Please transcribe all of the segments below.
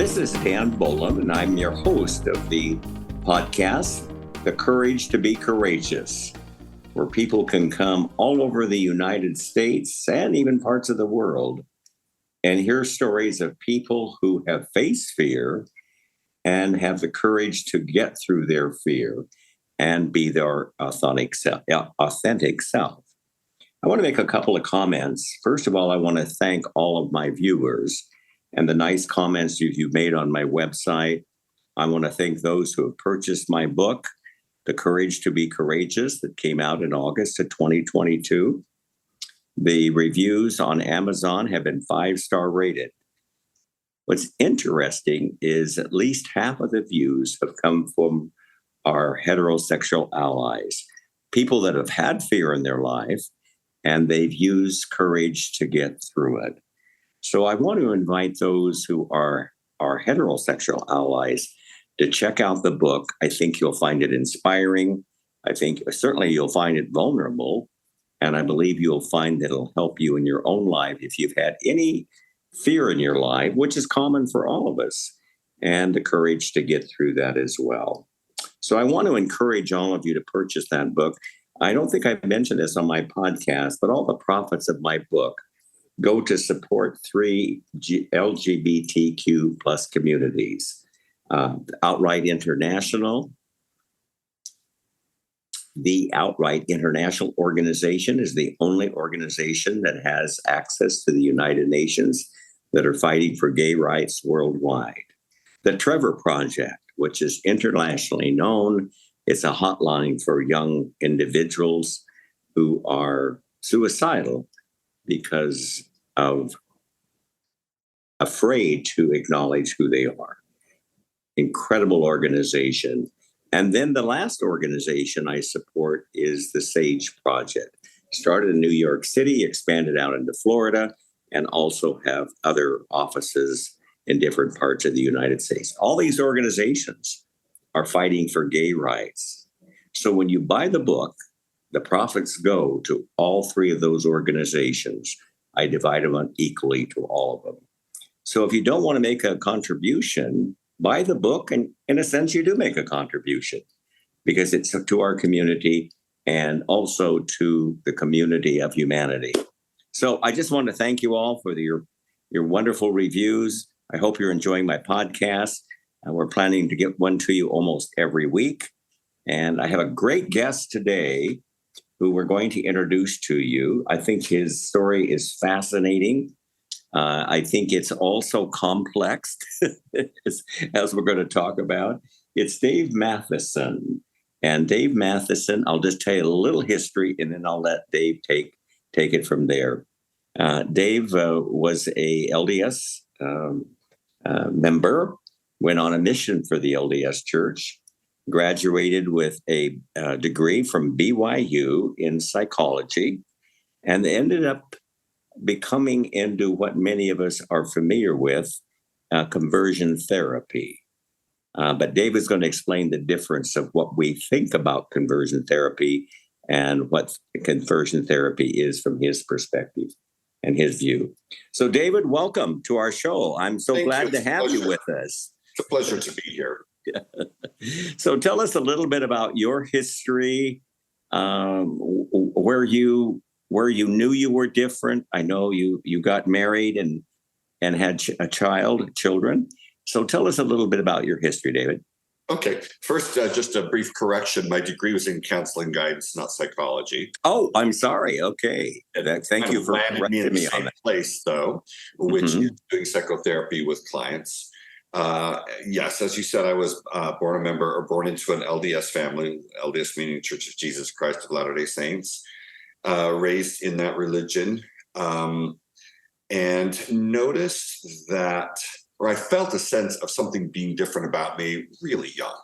This is Dan Bolen, and I'm your host of the podcast, The Courage to be Courageous, where people can come all over the United States and even parts of the world and hear stories of people who have faced fear and have the courage to get through their fear and be their authentic self. I want to make a couple of comments. First of all, I want to thank all of my viewers and the nice comments you've made on my website. I want to thank those who have purchased my book, The Courage to be Courageous, that came out in August of 2022. The reviews on Amazon have been 5-star rated. What's interesting is at least half of the views have come from our heterosexual allies, people that have had fear in their life, and they've used courage to get through it. So I want to invite those who are our heterosexual allies to check out the book. I think you'll find it inspiring. I think certainly you'll find it vulnerable. And I believe you'll find that it'll help you in your own life if you've had any fear in your life, which is common for all of us, and the courage to get through that as well. So I want to encourage all of you to purchase that book. I don't think I've mentioned this on my podcast, but all the profits of my book go to support 3 LGBTQ plus communities. Outright International. The Outright International organization is the only organization that has access to the United Nations that are fighting for gay rights worldwide. The Trevor Project, which is internationally known, it's a hotline for young individuals who are suicidal because of afraid to acknowledge who they are. Incredible organization. And then the last organization I support is the SAGE Project. Started in New York City, expanded out into Florida, and also have other offices in different parts of the United States. All these organizations are fighting for gay rights. So when you buy the book, the profits go to all 3 of those organizations. I divide them up equally to all of them. So if you don't want to make a contribution, buy the book, and in a sense, you do make a contribution because it's to our community and also to the community of humanity. So I just want to thank you all for your wonderful reviews. I hope you're enjoying my podcast. We're planning to get one to you almost every week. And I have a great guest today who we're going to introduce to you. I think his story is fascinating. I think it's also complex, as we're going to talk about. It's Dave Matheson. And Dave Matheson, I'll just tell you a little history, and then I'll let Dave take it from there. Dave was a LDS member, went on a mission for the LDS Church, graduated with a degree from BYU in psychology, and ended up becoming into what many of us are familiar with, conversion therapy. But Dave is going to explain the difference of what we think about conversion therapy and what conversion therapy is from his perspective and his view. So, David, welcome to our show. I'm so glad to have you with us. It's a pleasure to be here. So tell us a little bit about your history, where you knew you were different. I know you got married and had children. So tell us a little bit about your history, David. Okay. First, just a brief correction. My degree was in counseling guidance, not psychology. Oh, I'm sorry. Okay. Thank you for correcting me on that. Place, though, which is doing psychotherapy with clients. Yes, as you said, I was born into an LDS family, LDS meaning Church of Jesus Christ of Latter-day Saints, raised in that religion, and noticed that, or I felt a sense of something being different about me really young,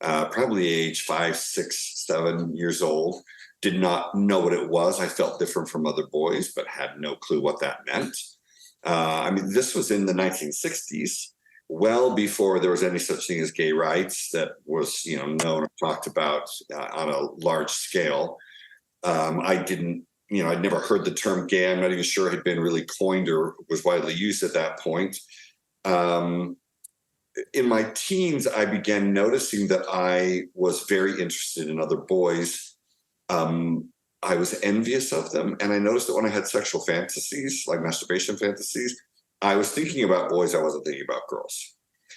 probably age 5, 6, 7 years old. Did not know what it was. I felt different from other boys, but had no clue what that meant. This was in the 1960s. Well before there was any such thing as gay rights that was, known or talked about on a large scale. I'd never heard the term gay. I'm not even sure it had been really coined or was widely used at that point. in my teens, I began noticing that I was very interested in other boys. I was envious of them. And I noticed that when I had sexual fantasies, like masturbation fantasies, I was thinking about boys. I wasn't thinking about girls.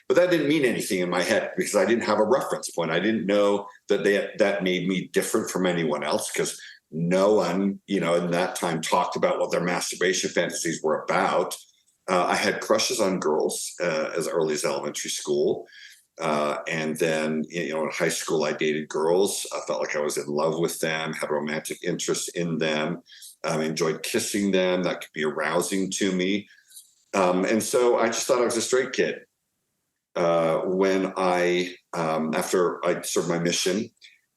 But that didn't mean anything in my head because I didn't have a reference point. I didn't know that that made me different from anyone else because no one, in that time talked about what their masturbation fantasies were about. I had crushes on girls as early as elementary school. And then, in high school, I dated girls. I felt like I was in love with them, had romantic interest in them, enjoyed kissing them. That could be arousing to me. And so I just thought I was a straight kid. When after I served my mission,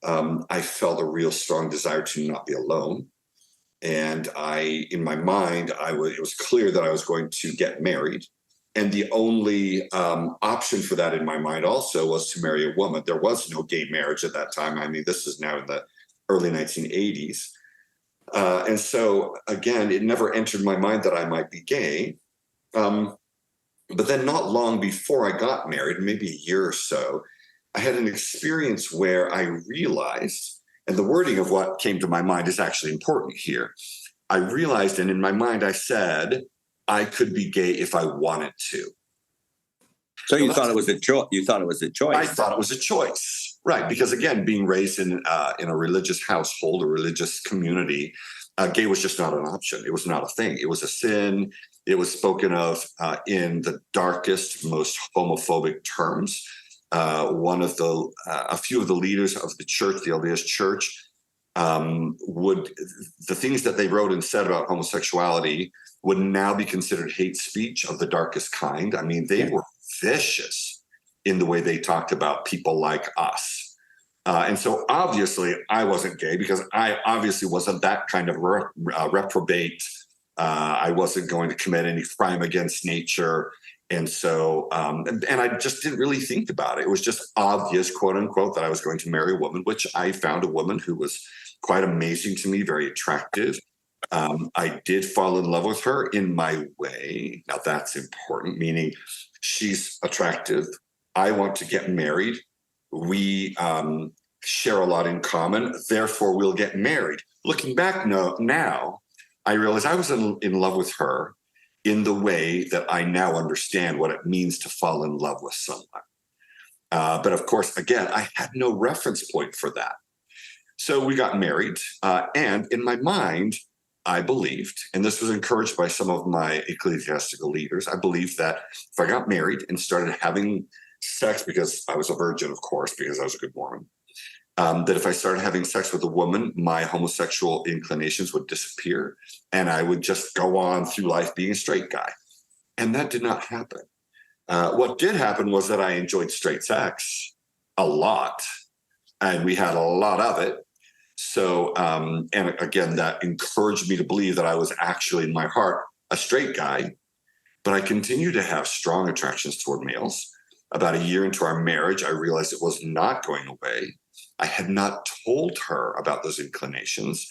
I felt a real strong desire to not be alone. And in my mind, it was clear that I was going to get married. And the only option for that in my mind also was to marry a woman. There was no gay marriage at that time. I mean, this is now in the early 1980s. And so, again, it never entered my mind that I might be gay. But then not long before I got married, maybe a year or so, I had an experience where I realized, and the wording of what came to my mind is actually important here. I realized, and in my mind, I said, I could be gay if I wanted to. So you thought it was a choice. You thought it was a choice. I thought it was a choice, right? Because again, being raised in a religious household, a religious community, gay was just not an option. It was not a thing. It was a sin. It was spoken of in the darkest, most homophobic terms. A few of the leaders of the church, the LDS Church, the things that they wrote and said about homosexuality would now be considered hate speech of the darkest kind. I mean, they were vicious in the way they talked about people like us. And so obviously I wasn't gay because I obviously wasn't that kind of reprobate. I wasn't going to commit any crime against nature. And so, and I just didn't really think about it. It was just obvious, quote unquote, that I was going to marry a woman, which I found a woman who was quite amazing to me, very attractive. I did fall in love with her in my way. Now that's important, meaning she's attractive. I want to get married. We share a lot in common. Therefore, we'll get married. Looking back now, I realized I was in love with her in the way that I now understand what it means to fall in love with someone. But of course, again, I had no reference point for that. So we got married. And in my mind, I believed, and this was encouraged by some of my ecclesiastical leaders, I believed that if I got married and started having sex, because I was a virgin, of course, because I was a good Mormon, that if I started having sex with a woman, my homosexual inclinations would disappear and I would just go on through life being a straight guy. And that did not happen. What did happen was that I enjoyed straight sex a lot, and we had a lot of it. So, and again, that encouraged me to believe that I was actually in my heart a straight guy, but I continued to have strong attractions toward males. About a year into our marriage, I realized it was not going away. I had not told her about those inclinations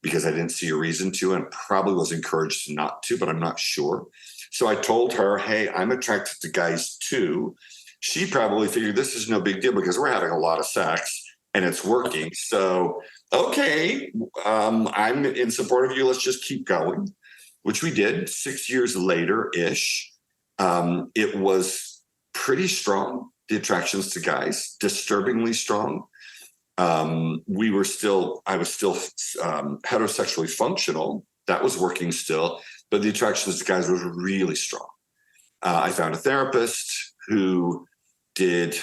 because I didn't see a reason to, and probably was encouraged not to, but I'm not sure. So I told her, hey, I'm attracted to guys too. She probably figured this is no big deal because we're having a lot of sex and it's working. So, okay, I'm in support of you. Let's just keep going, which we did 6 years later-ish. It was pretty strong, the attractions to guys, disturbingly strong. I was still heterosexually functional. That was working still, but the attractions to guys was really strong. I found a therapist who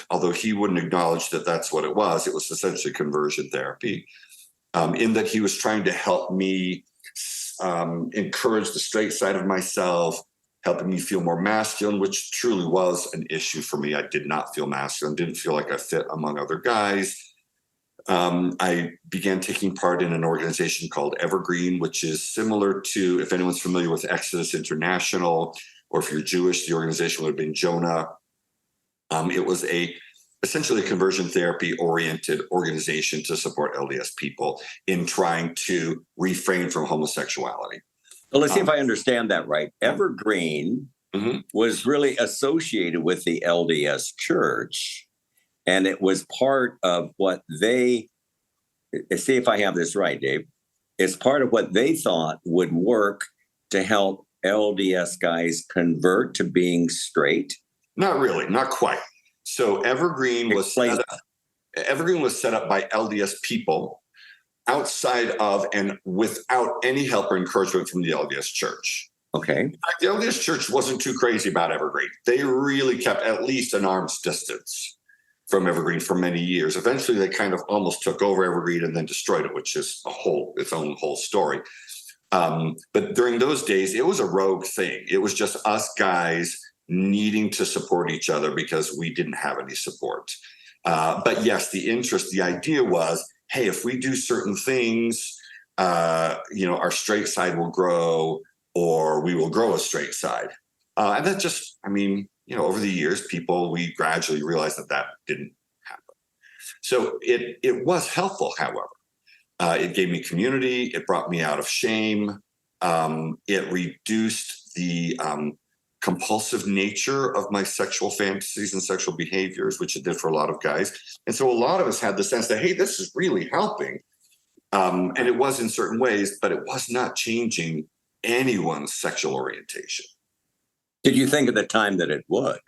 although he wouldn't acknowledge that that's what it was essentially conversion therapy, in that he was trying to help me encourage the straight side of myself, helping me feel more masculine, which truly was an issue for me. I did not feel masculine, didn't feel like I fit among other guys. I began taking part in an organization called Evergreen, which is similar to, if anyone's familiar with Exodus International, or if you're Jewish, the organization would have been Jonah. It was essentially a conversion therapy oriented organization to support LDS people in trying to refrain from homosexuality. Well, let's see if I understand that right. Evergreen was really associated with the LDS Church. And it was part of what they, see if I have this right, Dave. It's part of what they thought would work to help LDS guys convert to being straight. Not really, not quite. So Evergreen was set up by LDS people outside of and without any help or encouragement from the LDS Church. Okay. In fact, the LDS Church wasn't too crazy about Evergreen. They really kept at least an arm's distance from Evergreen for many years. Eventually, they kind of almost took over Evergreen and then destroyed it, which is its own whole story. But during those days, it was a rogue thing. It was just us guys needing to support each other because we didn't have any support. But yes, the idea was, hey, if we do certain things, our straight side will grow, or we will grow a straight side. And that just, over the years, we gradually realized that didn't happen. So it was helpful, however. It gave me community. It brought me out of shame. It reduced the compulsive nature of my sexual fantasies and sexual behaviors, which it did for a lot of guys. And so a lot of us had the sense that, hey, this is really helping. And it was in certain ways, but it was not changing anyone's sexual orientation. Did you think at the time that it would?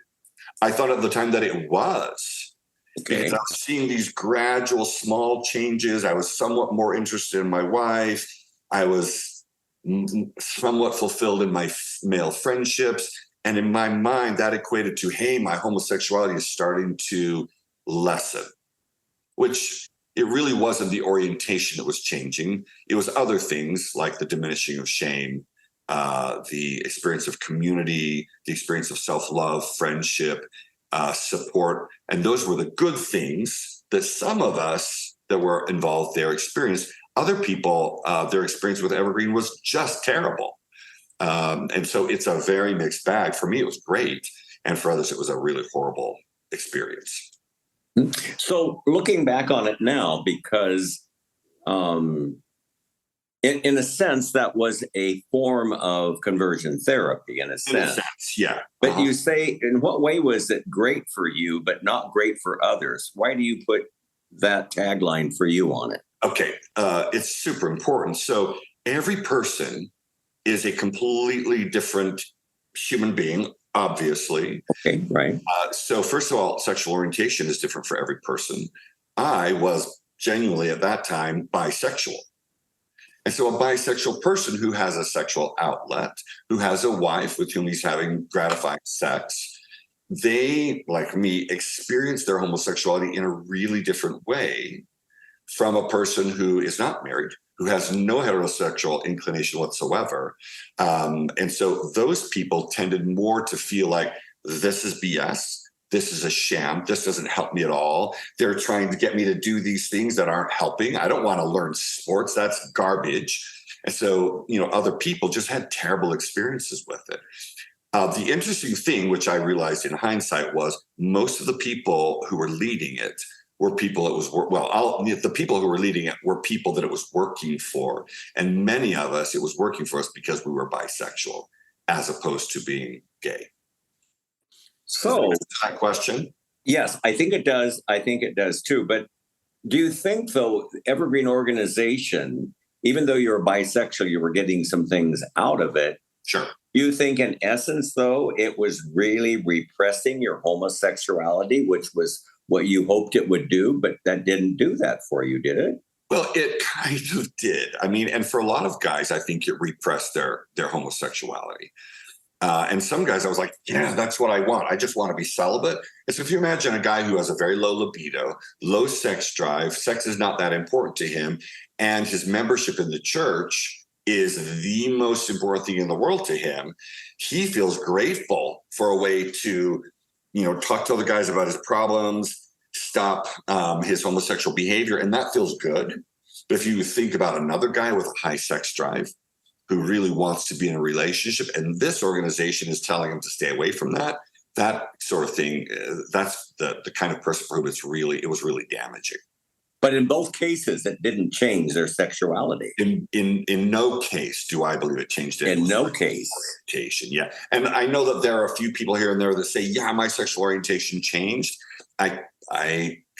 I thought at the time that it was. Okay. Because I was seeing these gradual small changes. I was somewhat more interested in my wife. I was somewhat fulfilled in my male friendships. And in my mind, that equated to, hey, my homosexuality is starting to lessen, which it really wasn't the orientation that was changing. It was other things like the diminishing of shame, the experience of community, the experience of self-love, friendship, support. And those were the good things that some of us that were involved there experienced. Other people, their experience with Evergreen was just terrible. And so it's a very mixed bag. For me, it was great. And for others, it was a really horrible experience. So looking back on it now, because in a sense, that was a form of conversion therapy, in a sense. Yeah. But you say, in what way was it great for you, but not great for others? Why do you put that tagline for you on it? Okay. It's super important. So every person is a completely different human being, obviously. Okay, right. So first of all, sexual orientation is different for every person. I was genuinely at that time bisexual. And so a bisexual person who has a sexual outlet, who has a wife with whom he's having gratifying sex, they, like me, experience their homosexuality in a really different way from a person who is not married, who has no heterosexual inclination whatsoever. And so those people tended more to feel like this is BS. This is a sham. This doesn't help me at all. They're trying to get me to do these things that aren't helping. I don't want to learn sports. That's garbage. And so, other people just had terrible experiences with it. The interesting thing, which I realized in hindsight, was most of the people who were leading it were people the people who were leading it were people that it was working for. And many of us, it was working for us because we were bisexual as opposed to being gay. So that question? Yes, I think it does. I think it does too. But do you think, though, Evergreen organization, even though you're bisexual, you were getting some things out of it? Sure. Do you think, in essence, though, it was really repressing your homosexuality, which was what you hoped it would do, but that didn't do that for you, did it? Well, it kind of did. And for a lot of guys, I think it repressed their homosexuality. And some guys, I was like, yeah, that's what I want. I just want to be celibate. And so if you imagine a guy who has a very low libido, low sex drive, sex is not that important to him, and his membership in the church is the most important thing in the world to him, he feels grateful for a way to, talk to other guys about his problems, stop his homosexual behavior, and that feels good. But if you think about another guy with a high sex drive, who really wants to be in a relationship, and this organization is telling him to stay away from that sort of thing, that's the kind of person for whom it was really damaging. But in both cases, it didn't change their sexuality. In no case do I believe it changed it. In no case. Orientation, yeah. And I know that there are a few people here and there that say, yeah, my sexual orientation changed. I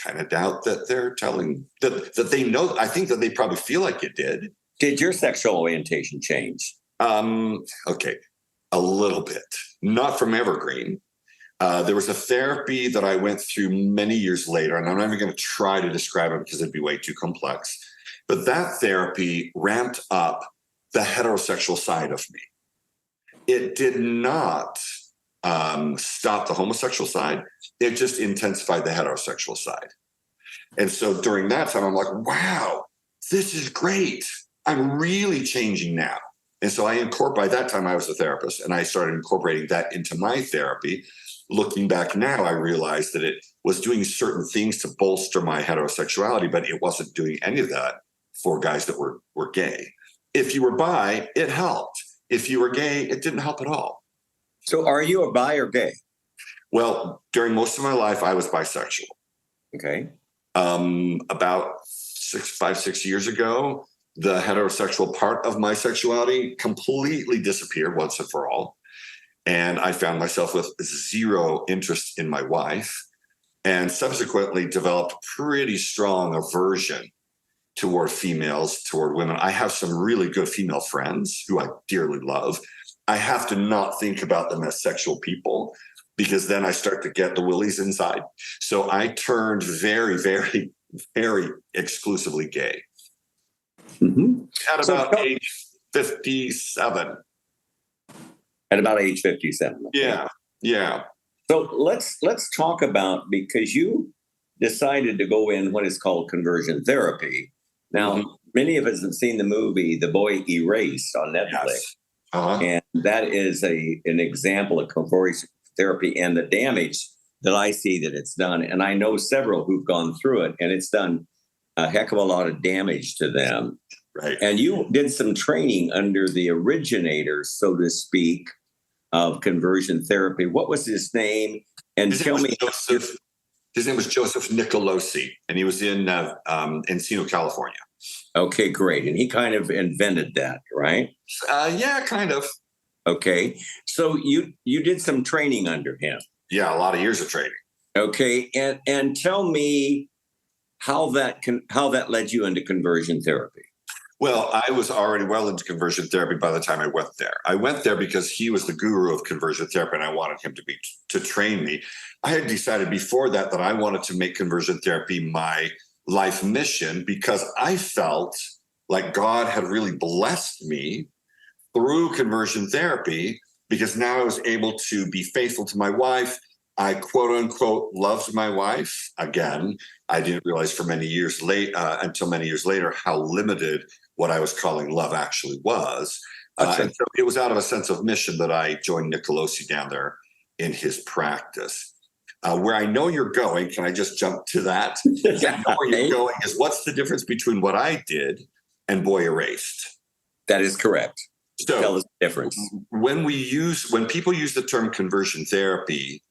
kind of doubt that they're telling that they know. I think that they probably feel like it did. Did your sexual orientation change? Okay, a little bit. Not from Evergreen. There was a therapy that I went through many years later, and I'm not even going to try to describe it because it'd be way too complex. But that therapy ramped up the heterosexual side of me. It did not stop the homosexual side. It just intensified the heterosexual side. And so during that time, I'm like, wow, this is great. I'm really changing now. And so by that time I was a therapist, and I started incorporating that into my therapy. Looking back now, I realized that it was doing certain things to bolster my heterosexuality, but it wasn't doing any of that for guys that were gay. If you were bi, it helped. If you were gay, it didn't help at all. So are you a bi or gay? Well, during most of my life, I was bisexual. Okay. About 6 years ago, the heterosexual part of my sexuality completely disappeared once and for all. And I found myself with zero interest in my wife, and subsequently developed pretty strong aversion toward females, toward women. I have some really good female friends who I dearly love. I have to not think about them as sexual people, because then I start to get the willies inside. So I turned very, very, very exclusively gay. Mm-hmm. At about age 57. At about age 57. Okay. Yeah. So let's talk about, because you decided to go in what is called conversion therapy. Now, many of us have seen the movie The Boy Erased on Netflix. Yes. Uh-huh. And that is an example of conversion therapy and the damage that I see that it's done. And I know several who've gone through it, and it's done a heck of a lot of damage to them. Right. And you did some training under the originator, so to speak, of conversion therapy. What was his name? And tell me. His name was Joseph Nicolosi, and he was in Encino, California. Okay, great. And he kind of invented that, right? Yeah, kind of. Okay. So you did some training under him. Yeah, a lot of years of training. Okay. And tell me how that led you into conversion therapy. Well, I was already well into conversion therapy by the time I went there. I went there because he was the guru of conversion therapy, and I wanted him to train me. I had decided before that I wanted to make conversion therapy my life mission, because I felt like God had really blessed me through conversion therapy, because now I was able to be faithful to my wife. I quote unquote loved my wife. Again, I didn't realize until many years later how limited what I was calling love actually was. And so it was out of a sense of mission that I joined Nicolosi down there in his practice. Where I know you're going, can I just jump to that? I know where you're going is, what's the difference between what I did and Boy Erased? That is correct. So tell us the difference. When people use the term conversion therapy,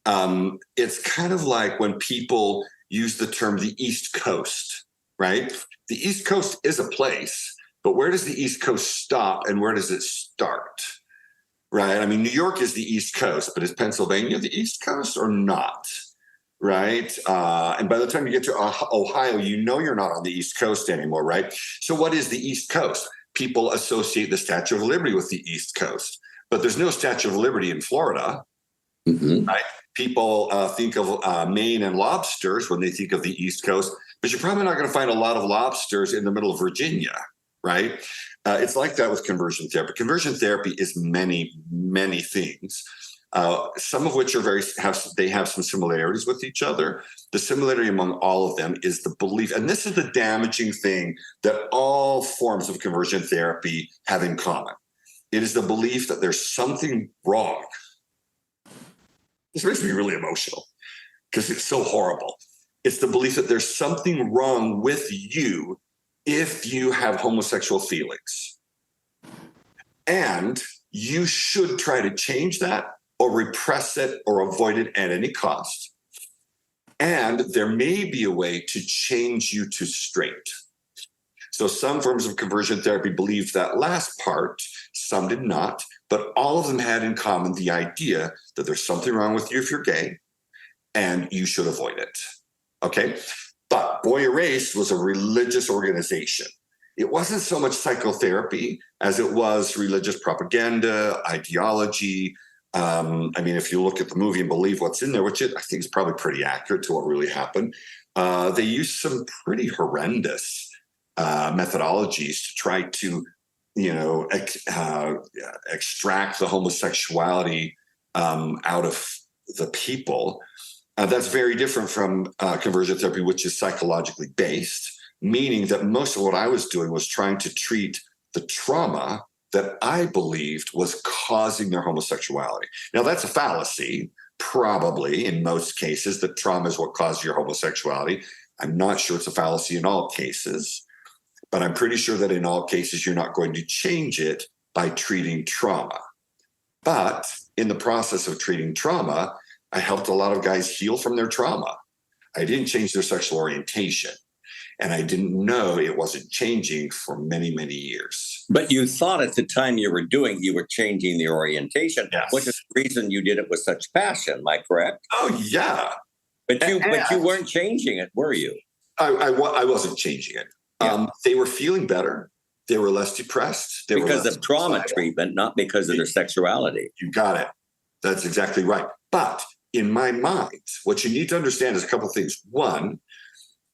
it's kind of like when people use the term the East Coast, right? The East Coast is a place, but where does the East Coast stop and where does it start? Right? I mean, New York is the East Coast, but is Pennsylvania the East Coast or not? Right? And by the time you get to Ohio, you're not on the East Coast anymore, right? So what is the East Coast? People associate the Statue of Liberty with the East Coast, but there's no Statue of Liberty in Florida. Mm-hmm. Right? People think of Maine and lobsters when they think of the East Coast, but you're probably not going to find a lot of lobsters in the middle of Virginia, right? It's like that with conversion therapy. Conversion therapy is many, many things, some of which have some similarities with each other. The similarity among all of them is the belief, and this is the damaging thing that all forms of conversion therapy have in common. It is the belief that there's something wrong. This makes me really emotional because it's so horrible. It's the belief that there's something wrong with you if you have homosexual feelings. And you should try to change that or repress it or avoid it at any cost. And there may be a way to change you to straight. So some forms of conversion therapy believed that last part, some did not, but all of them had in common the idea that there's something wrong with you if you're gay and you should avoid it. Okay? But Boy Erased was a religious organization. It wasn't so much psychotherapy as it was religious propaganda, ideology. If you look at the movie and believe what's in there, which I think is probably pretty accurate to what really happened, they used some pretty horrendous methodologies to try to, extract the homosexuality out of the people. That's very different from conversion therapy, which is psychologically based, meaning that most of what I was doing was trying to treat the trauma that I believed was causing their homosexuality. Now, that's a fallacy, probably in most cases, that trauma is what caused your homosexuality. I'm not sure it's a fallacy in all cases, but I'm pretty sure that in all cases, you're not going to change it by treating trauma. But in the process of treating trauma, I helped a lot of guys heal from their trauma. I didn't change their sexual orientation. And I didn't know it wasn't changing for many, many years. But you thought at the time you were changing the orientation, Yes. which is the reason you did it with such passion. Am I correct? Oh, yeah. But you weren't changing it, were you? I wasn't changing it. Yeah. They were feeling better. They were less depressed. Because of trauma treatment, not because of their sexuality. You got it. That's exactly right. But in my mind, what you need to understand is a couple of things. One,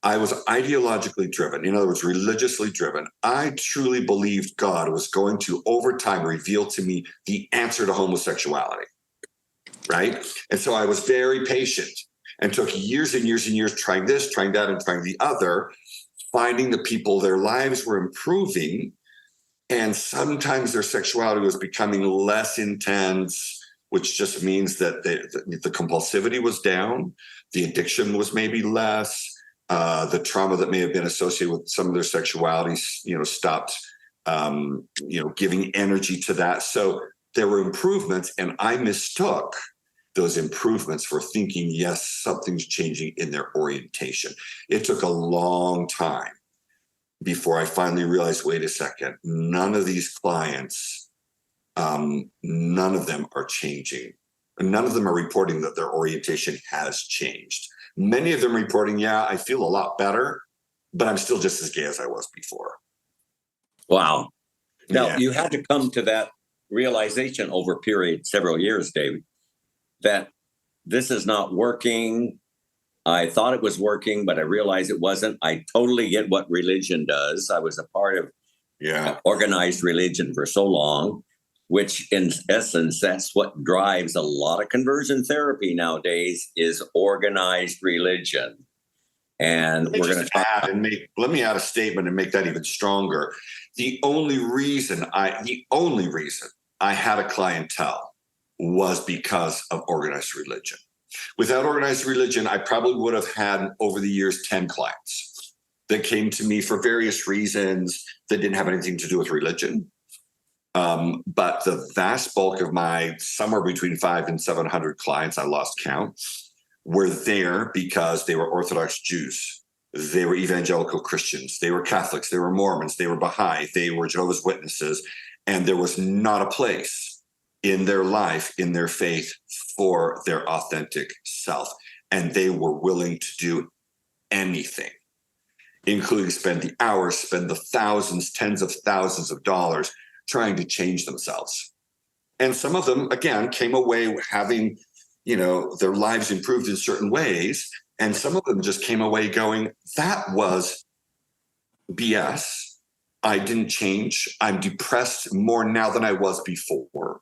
I was ideologically driven, in other words, religiously driven. I truly believed God was going to, over time, reveal to me the answer to homosexuality, right? And so I was very patient and took years and years and years trying this, trying that, and trying the other, finding that people, their lives were improving, and sometimes their sexuality was becoming less intense, which just means that the compulsivity was down, the addiction was maybe less, the trauma that may have been associated with some of their sexualities, stopped, giving energy to that. So there were improvements, and I mistook those improvements for thinking, yes, something's changing in their orientation. It took a long time before I finally realized, wait a second, none of these clients, none of them are changing. None of them are reporting that their orientation has changed. Many of them reporting, yeah, I feel a lot better, but I'm still just as gay as I was before. Wow. Now, Yeah. you had to come to that realization over a period, several years, David, that this is not working. I thought it was working, but I realized it wasn't. I totally get what religion does. I was a part of organized religion for so long, which in essence, that's what drives a lot of conversion therapy nowadays is organized religion. And we're going to let me add a statement and make that even stronger. The only reason I had a clientele was because of organized religion. Without organized religion, I probably would have had over the years 10 clients that came to me for various reasons that didn't have anything to do with religion. But the vast bulk of my somewhere between 500 and 700 clients, I lost count, were there because they were Orthodox Jews. They were evangelical Christians. They were Catholics. They were Mormons. They were Baha'i. They were Jehovah's Witnesses. And there was not a place in their life, in their faith, for their authentic self. And they were willing to do anything, including spend the hours, spend the thousands, tens of thousands of dollars trying to change themselves. And some of them, again, came away having, their lives improved in certain ways. And some of them just came away going, that was BS. I didn't change. I'm depressed more now than I was before.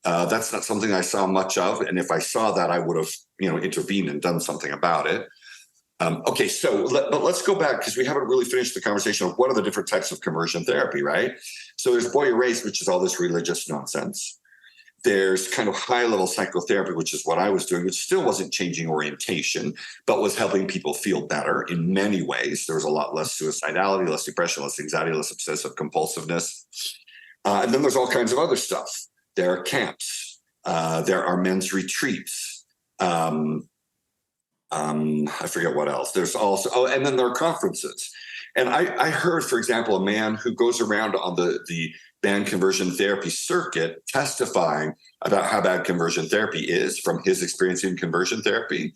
That's not something I saw much of. And if I saw that, I would have, intervened and done something about it. Okay, but let's go back because we haven't really finished the conversation of what are the different types of conversion therapy, right? So there's Boy Erased, which is all this religious nonsense. There's kind of high-level psychotherapy, which is what I was doing, which still wasn't changing orientation, but was helping people feel better in many ways. There was a lot less suicidality, less depression, less anxiety, less obsessive compulsiveness. And then there's all kinds of other stuff. There are camps. There are men's retreats. I forget what else. There's also, and then there are conferences. And I heard, for example, a man who goes around on the banned conversion therapy circuit testifying about how bad conversion therapy is from his experience in conversion therapy.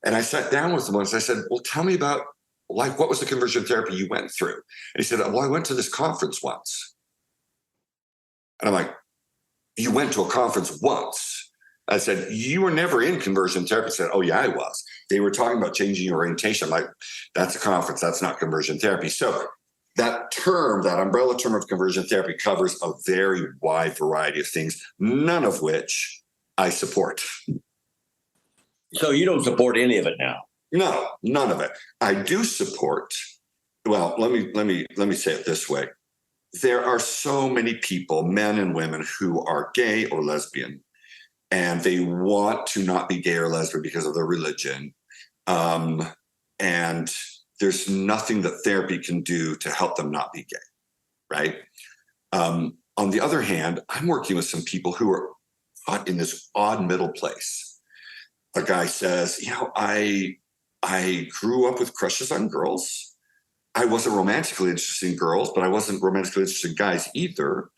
And I sat down with him once. I said, well, tell me about, like, what was the conversion therapy you went through? And he said, well, I went to this conference once. And I'm like, you went to a conference once? I said, you were never in conversion therapy. He said, oh, yeah, I was. They were talking about changing your orientation. I'm like, that's a conference. That's not conversion therapy. So that term, that umbrella term of conversion therapy covers a very wide variety of things, none of which I support. So you don't support any of it now? No, none of it. I do support. Well, let me say it this way. There are so many people, men and women, who are gay or lesbian, and they want to not be gay or lesbian because of their religion. And there's nothing that therapy can do to help them not be gay, right? On the other hand, I'm working with some people who are caught in this odd middle place. A guy says, I grew up with crushes on girls. I wasn't romantically interested in girls, but I wasn't romantically interested in guys either.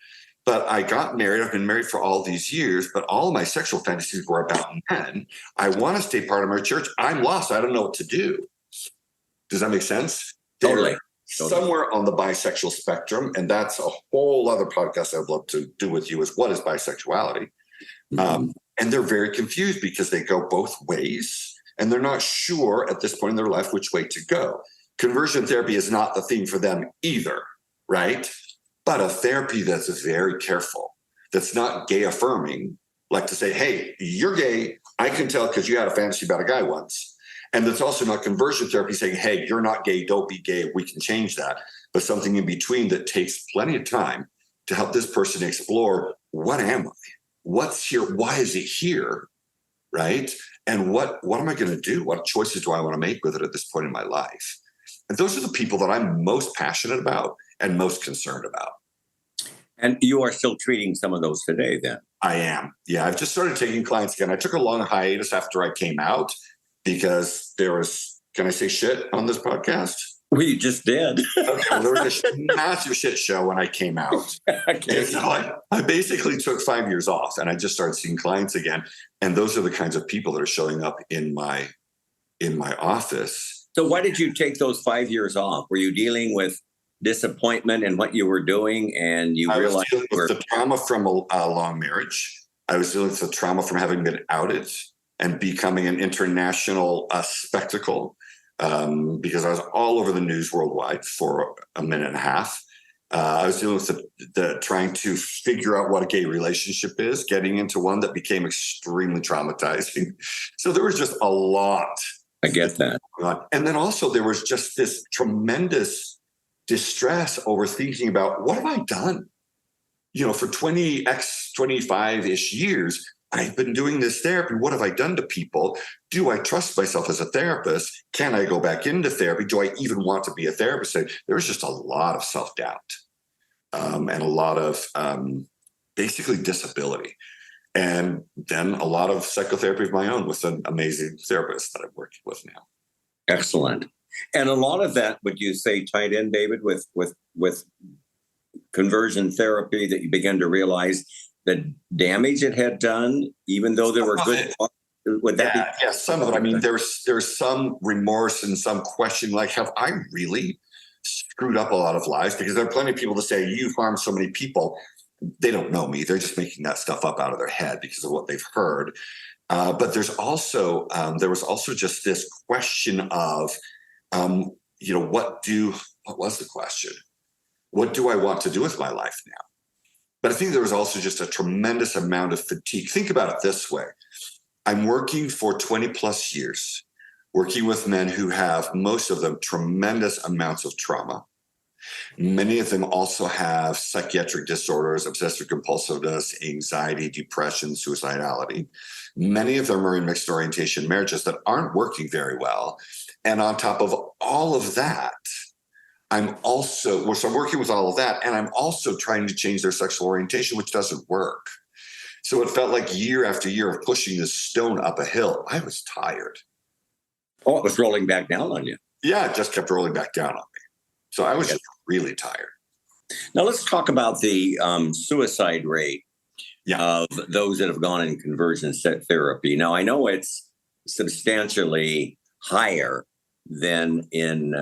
But I got married. I've been married for all these years, but all of my sexual fantasies were about men. I want to stay part of my church. I'm lost. I don't know what to do. Does that make sense? Totally. Somewhere on the bisexual spectrum, and that's a whole other podcast I'd love to do with you, is what is bisexuality? Mm-hmm. And they're very confused because they go both ways, and they're not sure at this point in their life which way to go. Conversion therapy is not the thing for them either, right? But a therapy that's very careful, that's not gay affirming, like to say, hey, you're gay. I can tell because you had a fantasy about a guy once. And that's also not conversion therapy saying, hey, you're not gay, don't be gay, we can change that. But something in between that takes plenty of time to help this person explore, what am I? What's here? Why is it here? Right? And what am I going to do? What choices do I want to make with it at this point in my life? And those are the people that I'm most passionate about and most concerned about. And you are still treating some of those today then? I am. Yeah, I've just started taking clients again. I took a long hiatus after I came out because there was, can I say shit on this podcast? We just did. Okay, well, there was a massive shit show when I came out. Okay. So I basically took 5 years off and I just started seeing clients again. And those are the kinds of people that are showing up in my office. So why did you take those 5 years off? Were you dealing with disappointment in what you were doing and you realized? I was dealing with the trauma from a long marriage. I was dealing with the trauma from having been outed and becoming an international spectacle because I was all over the news worldwide for a minute and a half. I was dealing with the trying to figure out what a gay relationship is, getting into one that became extremely traumatizing. So there was just a lot. I get that. And then also there was just this tremendous distress over thinking about, what have I done? For 25-ish years, I've been doing this therapy. What have I done to people? Do I trust myself as a therapist? Can I go back into therapy? Do I even want to be a therapist? There was just a lot of self-doubt and a lot of basically disability. And then a lot of psychotherapy of my own with an amazing therapist that I'm working with now. Excellent. And a lot of that, would you say, tied in, David, with conversion therapy, that you began to realize the damage it had done, even though there were good parts? Would that be? Yeah, some of it. I mean, there's some remorse and some question, like, have I really screwed up a lot of lives? Because there are plenty of people that say, you've harmed so many people. They don't know me. They're just making that stuff up out of their head because of what they've heard. But there was also just this question of, what was the question? What do I want to do with my life now? But I think there was also just a tremendous amount of fatigue. Think about it this way. I'm working for 20 plus years, working with men who have, most of them, tremendous amounts of trauma. Many of them also have psychiatric disorders, obsessive compulsiveness, anxiety, depression, suicidality. Many of them are in mixed orientation marriages that aren't working very well. And on top of all of that, I'm working with all of that, and I'm also trying to change their sexual orientation, which doesn't work. So it felt like year after year of pushing this stone up a hill. I was tired. Oh, it was rolling back down on you. Yeah, it just kept rolling back down on me. So I was just really tired. Now let's talk about the suicide rate Yeah. of those that have gone in conversion therapy. Now I know it's substantially higher than in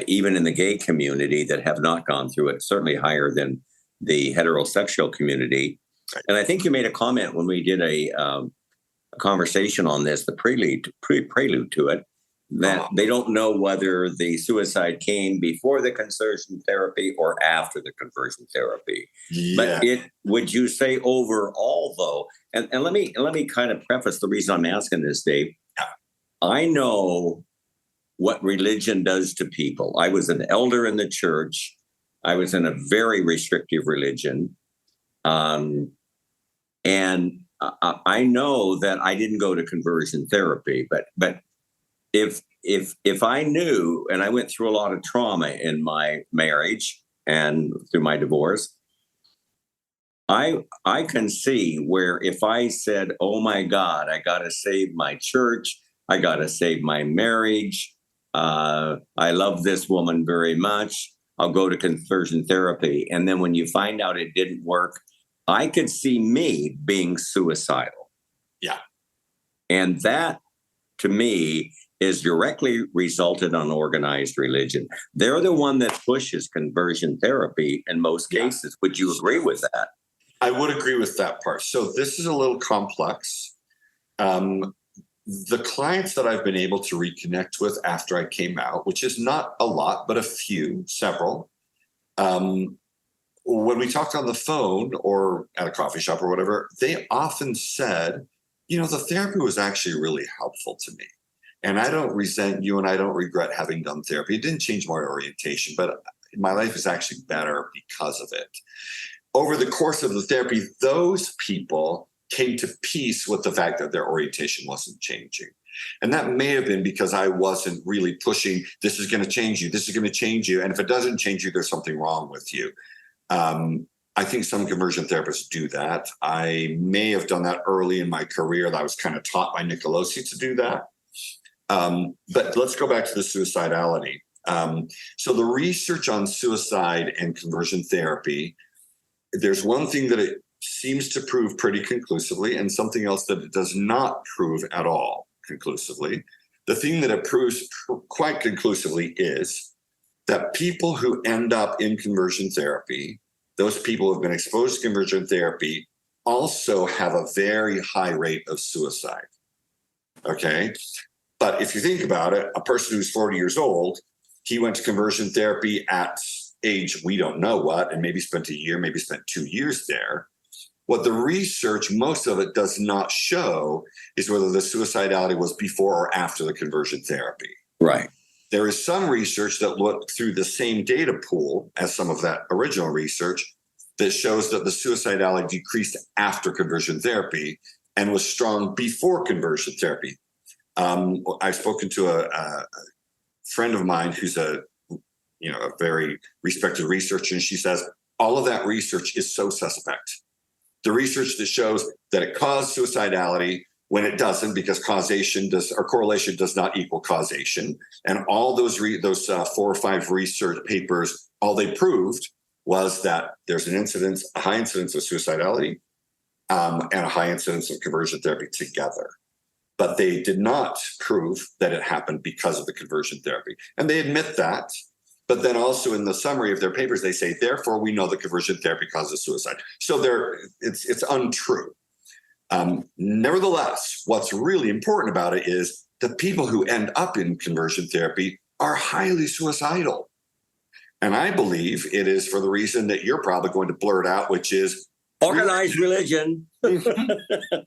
even in the gay community that have not gone through it. Certainly higher than the heterosexual community. Right. And I think you made a comment when we did a conversation on this, the prelude to it, that they don't know whether the suicide came before the conversion therapy or after the conversion therapy. Yeah. But would you say overall though, and let me kind of preface the reason I'm asking this, Dave. I know what religion does to people. I was an elder in the church. I was in a very restrictive religion. And I know that I didn't go to conversion therapy, but if I knew, and I went through a lot of trauma in my marriage and through my divorce, I can see where if I said, "Oh my God, I got to save my church, I got to save my marriage. I love this woman very much. I'll go to conversion therapy," and then when you find out it didn't work, I could see me being suicidal. Yeah. And that, to me, is directly resulted on organized religion. They're the one that pushes conversion therapy in most cases. Would you agree with that? I would agree with that part. So this is a little complex. The clients that I've been able to reconnect with after I came out, which is not a lot, but a few, several, when we talked on the phone or at a coffee shop or whatever, they often said, the therapy was actually really helpful to me. And I don't resent you and I don't regret having done therapy. It didn't change my orientation, but my life is actually better because of it. Over the course of the therapy, those people came to peace with the fact that their orientation wasn't changing. And that may have been because I wasn't really pushing, this is going to change you, this is going to change you. And if it doesn't change you, there's something wrong with you. I think some conversion therapists do that. I may have done that early in my career. I was kind of taught by Nicolosi to do that. But let's go back to the suicidality. So the research on suicide and conversion therapy, there's one thing that it seems to prove pretty conclusively and something else that it does not prove at all conclusively. The thing that it proves quite conclusively is that people who end up in conversion therapy, those people who have been exposed to conversion therapy, also have a very high rate of suicide. Okay? But if you think about it, a person who's 40 years old, he went to conversion therapy at age we don't know what, and maybe spent a year, maybe spent 2 years there. What the research, most of it does not show is whether the suicidality was before or after the conversion therapy. Right. There is some research that looked through the same data pool as some of that original research that shows that the suicidality decreased after conversion therapy and was strong before conversion therapy. I've spoken to a friend of mine who's a very respected researcher, and she says all of that research is so suspect. The research that shows that it caused suicidality when it doesn't, because causation or correlation does not equal causation. And all those 4 or 5 research papers, all they proved was that there's a high incidence of suicidality and a high incidence of conversion therapy together. But they did not prove that it happened because of the conversion therapy. And they admit that. But then also in the summary of their papers, they say, therefore, we know that conversion therapy causes suicide. So it's untrue. Nevertheless, what's really important about it is the people who end up in conversion therapy are highly suicidal. And I believe it is for the reason that you're probably going to blurt out, which is organized religion.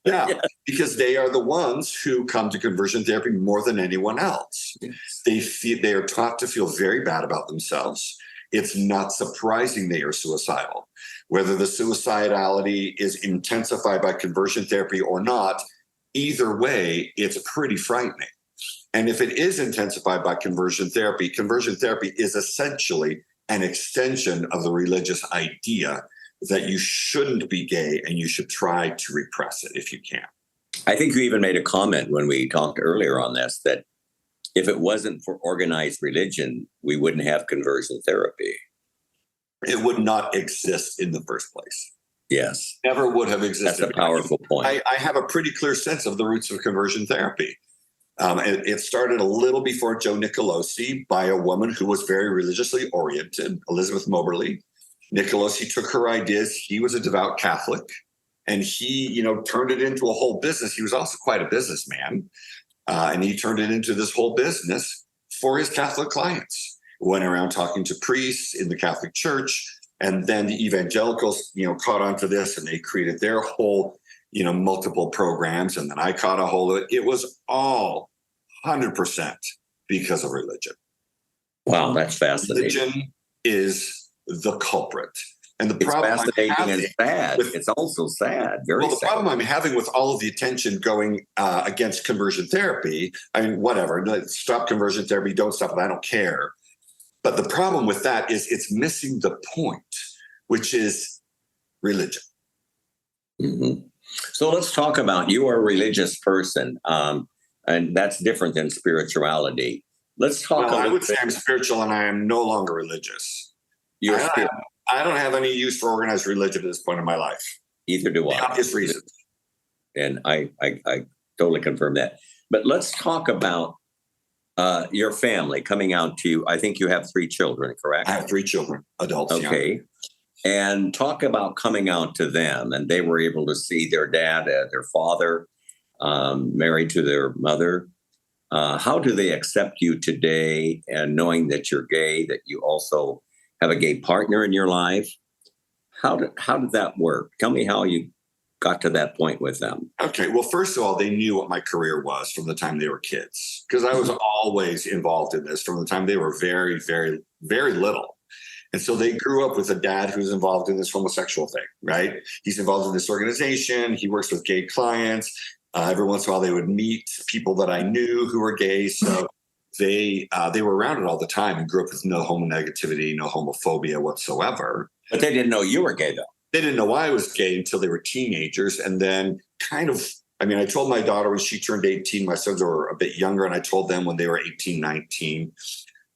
Yeah, because they are the ones who come to conversion therapy more than anyone else. They are taught to feel very bad about themselves. It's not surprising they are suicidal. Whether the suicidality is intensified by conversion therapy or not, either way, it's pretty frightening. And if it is intensified by conversion therapy is essentially an extension of the religious idea that you shouldn't be gay and you should try to repress it if you can. I think you even made a comment when we talked earlier on this that if it wasn't for organized religion, we wouldn't have conversion therapy. It would not exist in the first place. Yes. Never would have existed. That's a powerful point. I have a pretty clear sense of the roots of conversion therapy. It started a little before Joe Nicolosi by a woman who was very religiously oriented, Elizabeth Moberly. Nicolosi took her ideas. He was a devout Catholic, and he, turned it into a whole business. He was also quite a businessman, and he turned it into this whole business for his Catholic clients. Went around talking to priests in the Catholic Church, and then the evangelicals, caught on to this, and they created their whole, multiple programs. And then I caught a hold of it. It was all 100% because of religion. Wow, that's fascinating. Religion is the culprit. And the It's problem fascinating and sad. It's also sad. Very the sad. problem I'm having with all of the attention going against conversion therapy, I mean, whatever, stop conversion therapy, don't stop it, I don't care. But the problem with that is it's missing the point, which is religion. Mm-hmm. So let's talk about, you are a religious person, and that's different than spirituality. Let's talk I would say I'm spiritual, and I am no longer religious. You're I don't have any use for organized religion at this point in my life. Either do I. For obvious reasons. And I totally confirm that. But let's talk about your family coming out to you. I think you have 3 children, correct? I have 3 children, adults. Okay. Young. And talk about coming out to them. And they were able to see their dad, their father, married to their mother. How do they accept you today, and knowing that you're gay, that you also have a gay partner in your life? How did that work? Tell me how you got to that point with them. Okay. Well, first of all, they knew what my career was from the time they were kids, because I was always involved in this from the time they were very, very, very little. And so they grew up with a dad who's involved in this homosexual thing, right? He's involved in this organization. He works with gay clients. Every once in a while, they would meet people that I knew who were gay. So they were around it all the time and grew up with no homonegativity, no homophobia whatsoever. But they didn't know you were gay, though. They didn't know I was gay until they were teenagers. And then I told my daughter when she turned 18, my sons were a bit younger, and I told them when they were 18, 19.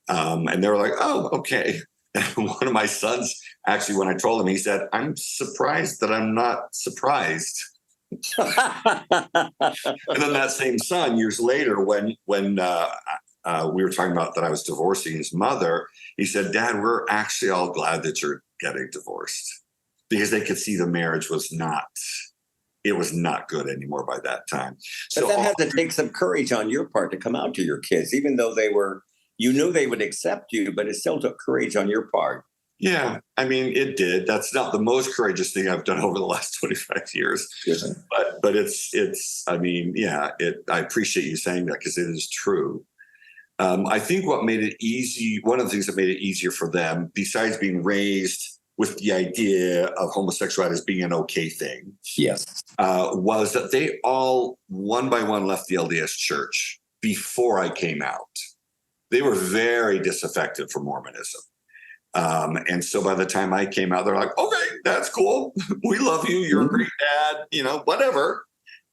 And they were like, oh, okay. And one of my sons, actually, when I told him, he said, I'm surprised that I'm not surprised. And then that same son, years later, when we were talking about that I was divorcing his mother, he said, Dad, we're actually all glad that you're getting divorced, because they could see the marriage was not good anymore by that time. But that had to take some courage on your part to come out to your kids, even though you knew they would accept you, but it still took courage on your part. Yeah, I mean, it did. That's not the most courageous thing I've done over the last 25 years. Yeah. But it's. I mean, yeah. I appreciate you saying that, because it is true. I think what made it easy, one of the things that made it easier for them, besides being raised with the idea of homosexuality as being an okay thing, yes, was that they all one by one left the LDS Church before I came out. They were very disaffected from Mormonism. And so by the time I came out, they're like, okay, that's cool. We love you. You're a great dad, whatever.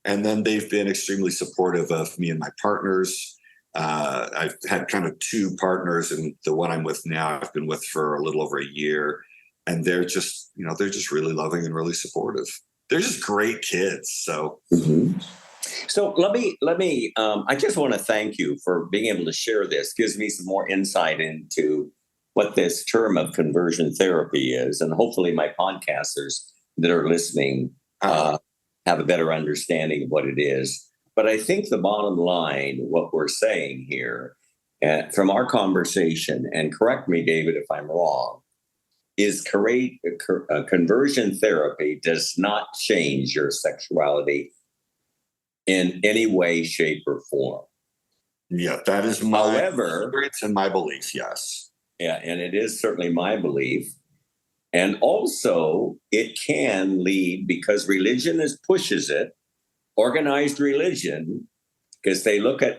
And then they've been extremely supportive of me and my partners. I've had kind of 2 partners, and the one I'm with now, I've been with for a little over a year. And they're just really loving and really supportive. They're just great kids. So. Mm-hmm. So let me. I just want to thank you for being able to share this. Gives me some more insight into what this term of conversion therapy is, and hopefully my podcasters that are listening have a better understanding of what it is. But I think the bottom line, what we're saying here, from our conversation, and correct me, David, if I'm wrong, is conversion therapy does not change your sexuality in any way, shape, or form. Yeah, that is my experience and my belief, yes. Yeah, and it is certainly my belief. And also, it can lead, because religion pushes it, organized religion, because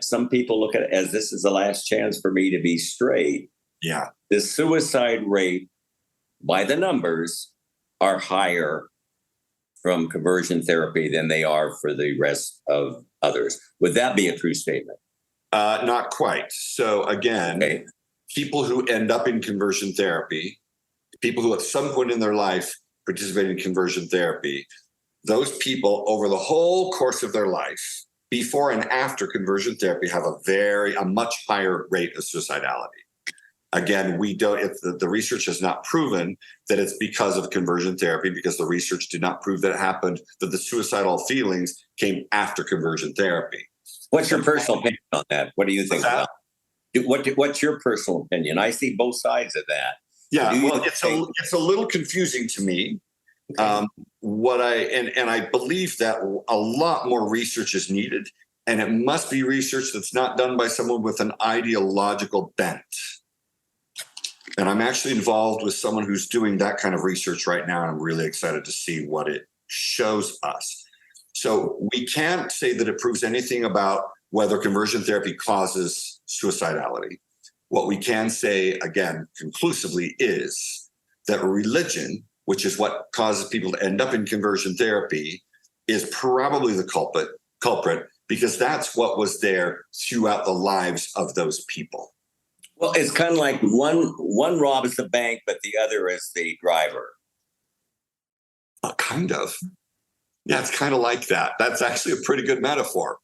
some people look at it as this is the last chance for me to be straight. Yeah. The suicide rate, by the numbers, are higher from conversion therapy than they are for the rest of others. Would that be a true statement? Not quite. So again, Okay. people who end up in conversion therapy, people who at some point in their life participate in conversion therapy, those people over the whole course of their life, before and after conversion therapy, have a much higher rate of suicidality. Again, if the research has not proven that it's because of conversion therapy, because the research did not prove that it happened, that the suicidal feelings came after conversion therapy. What's your personal opinion on that? What do you think about it? What's your personal opinion? I see both sides of that. Yeah, well, it's a little confusing to me. Okay. I believe that a lot more research is needed, and it must be research that's not done by someone with an ideological bent. And I'm actually involved with someone who's doing that kind of research right now, and I'm really excited to see what it shows us. So we can't say that it proves anything about whether conversion therapy causes suicidality. What we can say, again, conclusively, is that religion, which is what causes people to end up in conversion therapy, is probably the culprit, because that's what was there throughout the lives of those people. Well, it's kind of like one robs the bank, but the other is the driver. Kind of. Yeah, it's kind of like that. That's actually a pretty good metaphor.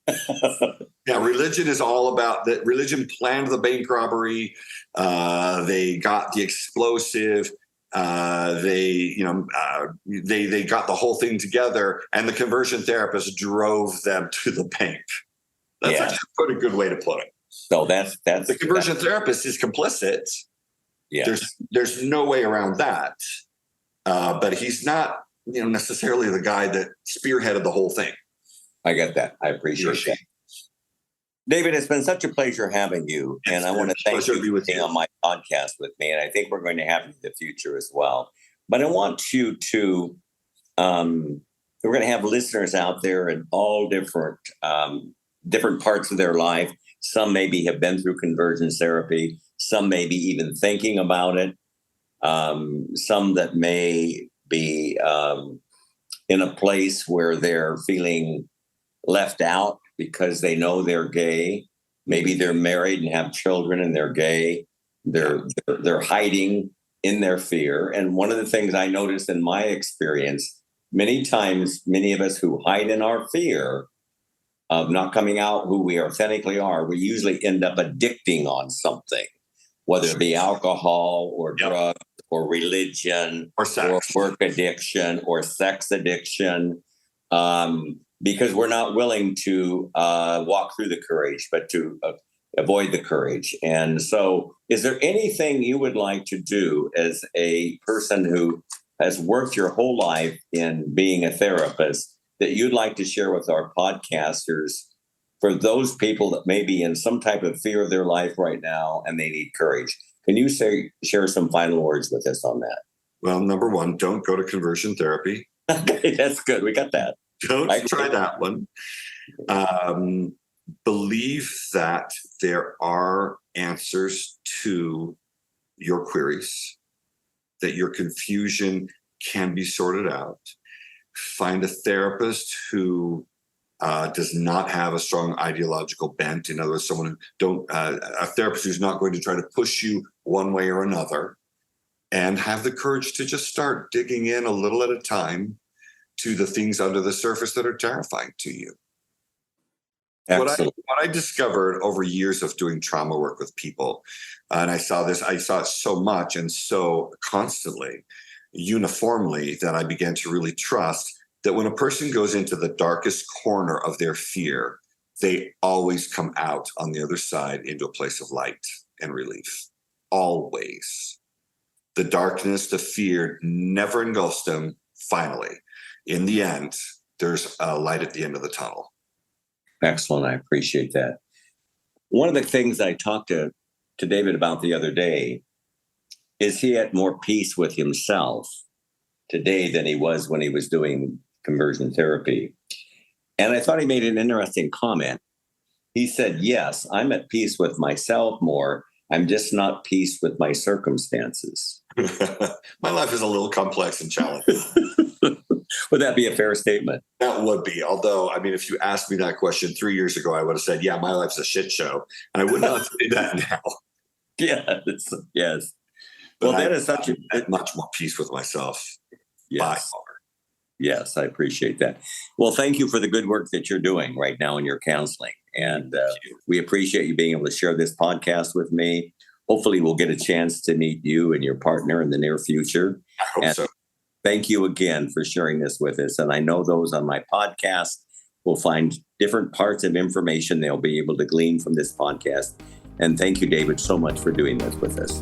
Yeah, religion is all about that. Religion planned the bank robbery. They got the explosive. They got the whole thing together, and the conversion therapist drove them to the bank. That's actually a pretty good way to put it. So that's the conversion therapist is complicit. Yeah, there's no way around that. But he's not, necessarily the guy that spearheaded the whole thing. I get that. I appreciate that. David, it's been such a pleasure having you, and I want to thank you for being on my podcast with me. And I think we're going to have you in the future as well. But I want you to. We're going to have listeners out there in all different parts of their life. Some maybe have been through conversion therapy. Some maybe even thinking about it. Some that may be in a place where they're feeling left out because they know they're gay. Maybe they're married and have children and they're gay. They're hiding in their fear. And one of the things I noticed in my experience, many times, many of us who hide in our fear of not coming out who we authentically are, we usually end up addicting on something, whether it be alcohol or drugs or religion or work addiction or sex addiction, because we're not willing to walk through the courage, but to avoid the courage. And so is there anything you would like to do as a person who has worked your whole life in being a therapist that you'd like to share with our podcasters for those people that may be in some type of fear of their life right now and they need courage? Can you share some final words with us on that? Well, number one, don't go to conversion therapy. Okay, that's good. We got that. Don't try that one. Believe that there are answers to your queries, that your confusion can be sorted out. Find a therapist who does not have a strong ideological bent. In other words, someone a therapist who's not going to try to push you one way or another, and have the courage to just start digging in a little at a time to the things under the surface that are terrifying to you. What I discovered over years of doing trauma work with people, and I saw it so much and so constantly, uniformly, that I began to really trust that when a person goes into the darkest corner of their fear, they always come out on the other side into a place of light and relief. Always. The darkness, the fear never engulfs them. Finally, in the end, there's a light at the end of the tunnel. Excellent. I appreciate that. One of the things I talked to David about the other day is he had more peace with himself today than he was when he was doing conversion therapy. And I thought he made an interesting comment. He said, yes, I'm at peace with myself more. I'm just not at peace with my circumstances. My life is a little complex and challenging. Would that be a fair statement? That would be. Although, I mean, if you asked me that question 3 years ago, I would have said, yeah, my life's a shit show. And I would not say that now. Yes. Yes. But Well, that is such a at much more peace with myself by yes. far. Yes, I appreciate that. Well, thank you for the good work that you're doing right now in your counseling. And we appreciate you being able to share this podcast with me. Hopefully, we'll get a chance to meet you and your partner in the near future. I hope And so. thank you again for sharing this with us. And I know those on my podcast will find different parts of information they'll be able to glean from this podcast. And thank you, David, so much for doing this with us.